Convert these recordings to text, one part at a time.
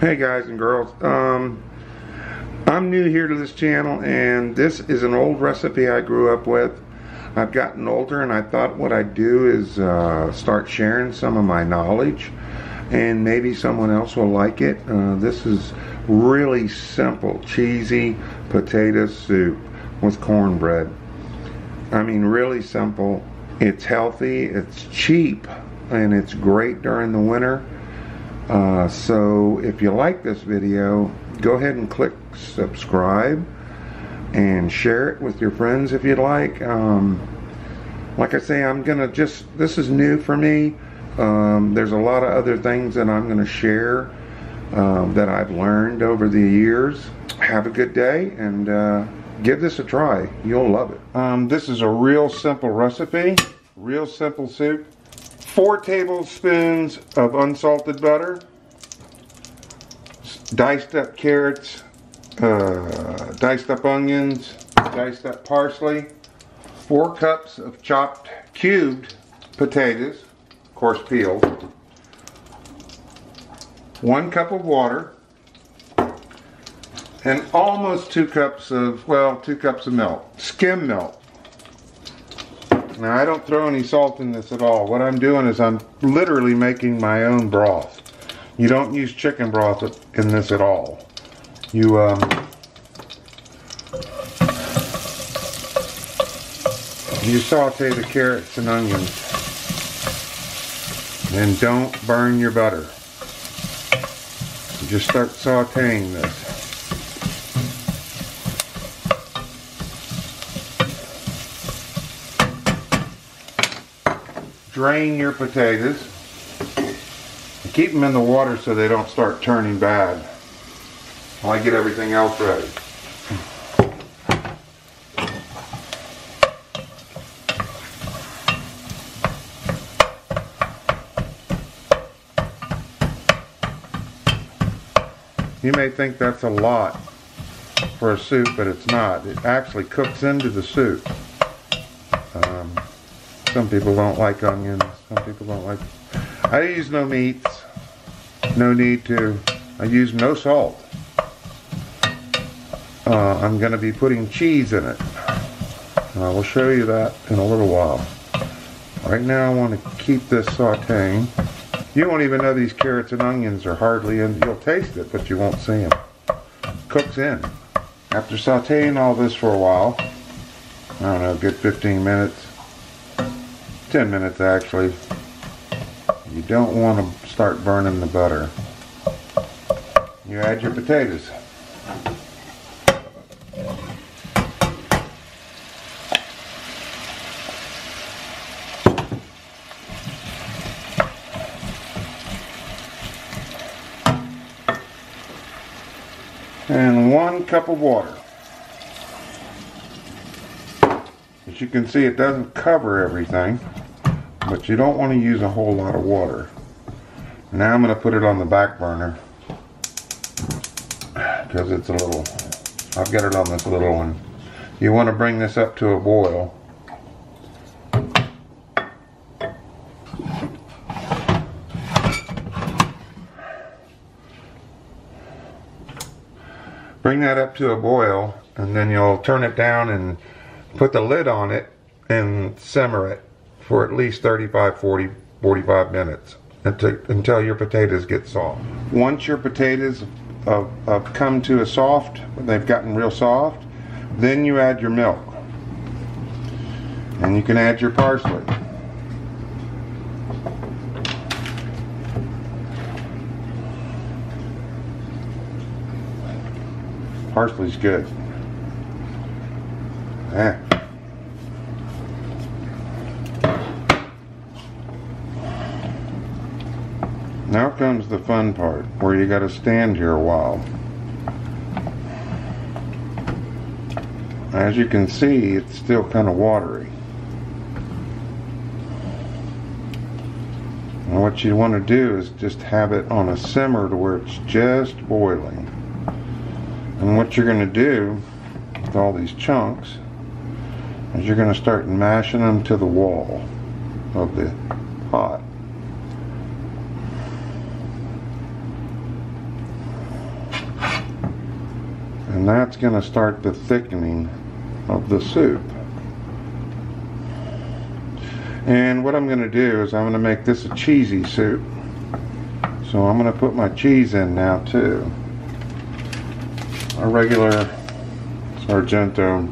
Hey guys and girls, I'm new here to this channel, and this is an old recipe I grew up with. I've gotten older, and I thought what I'd do is start sharing some of my knowledge, and maybe someone else will like it. This is really simple, cheesy potato soup with cornbread. I mean, really simple. It's healthy, it's cheap, and it's great during the winter. So if you like this video, go ahead and click subscribe and share it with your friends if you'd like. Like I say, this is new for me. There's a lot of other things that I'm gonna share that I've learned over the years. Have a good day, and give this a try. You'll love it. This is a real simple recipe, real simple soup. 4 tablespoons of unsalted butter, diced up carrots, diced up onions, diced up parsley, 4 cups of chopped cubed potatoes, of course peeled, 1 cup of water, and almost 2 cups of milk, skim milk. Now, I don't throw any salt in this at all. What I'm doing is I'm literally making my own broth. You don't use chicken broth in this at all. You saute the carrots and onions, and don't burn your butter. You just start sauteing this. Drain your potatoes. Keep them in the water so they don't start turning bad while I get everything else ready. You may think that's a lot for a soup, but it's not. It actually cooks into the soup. Some people don't like onions, some people don't like... I use no meats, no need to. I use no salt. I'm going to be putting cheese in it. I will show you that in a little while. Right now I want to keep this sauteing. You won't even know these carrots and onions are hardly in. You'll taste it, but you won't see them. Cooks in. After sauteing all this for a while, I don't know, a good 15 minutes, 10 minutes actually, you don't want to start burning the butter. You add your potatoes. And 1 cup of water. As you can see, it doesn't cover everything, but you don't want to use a whole lot of water. Now I'm going to put it on the back burner because it's a little, I've got it on this little one. You want to bring this up to a boil. Bring that up to a boil, and then you'll turn it down and put the lid on it and simmer it for at least 45 minutes until your potatoes get soft. Once your potatoes have come to a soft, they've gotten real soft, then you add your milk. And you can add your parsley. Parsley's good. Yeah. Now comes the fun part, where you got to stand here a while. As you can see, it's still kind of watery. And what you want to do is just have it on a simmer to where it's just boiling. And what you're going to do with all these chunks is you're going to start mashing them to the wall of the pot. And that's going to start the thickening of the soup. And what I'm going to do is I'm going to make this a cheesy soup. So I'm going to put my cheese in now too. A regular Sargento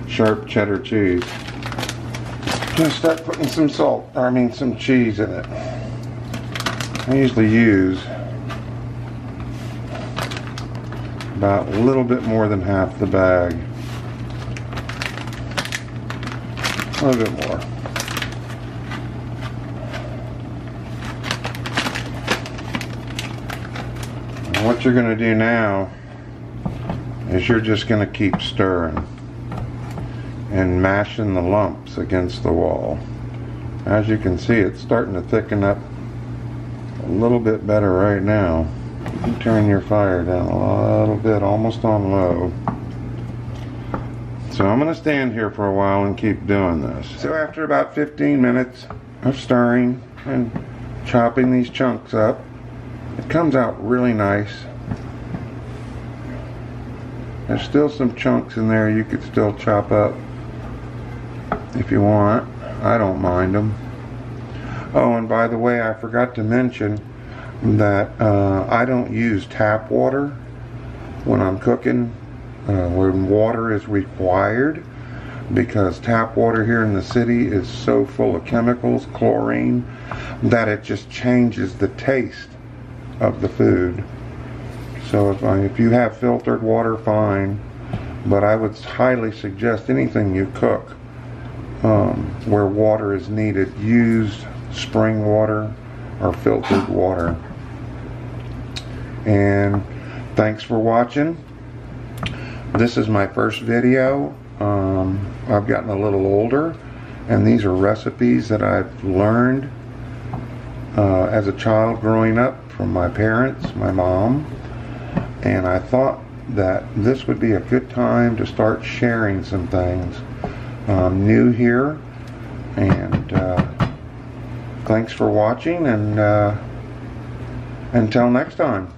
sharp cheddar cheese. I'm going to start putting some some cheese in it. I usually use about a little bit more than half the bag. A little bit more. And what you're going to do now is you're just going to keep stirring and mashing the lumps against the wall. As you can see, it's starting to thicken up a little bit better right now. You can turn your fire down a little bit, almost on low. So I'm going to stand here for a while and keep doing this. So after about 15 minutes of stirring and chopping these chunks up, it comes out really nice. There's still some chunks in there you could still chop up if you want. I don't mind them. Oh, and by the way, I forgot to mention that I don't use tap water when I'm cooking, when water is required, because tap water here in the city is so full of chemicals, chlorine, that it just changes the taste of the food. So if you have filtered water, fine, but I would highly suggest anything you cook where water is needed, use spring water or filtered water. And thanks for watching. This is my first video. I've gotten a little older, and these are recipes that I've learned as a child growing up from my parents, my mom, and I thought that this would be a good time to start sharing some things. I'm new here, and thanks for watching, and until next time.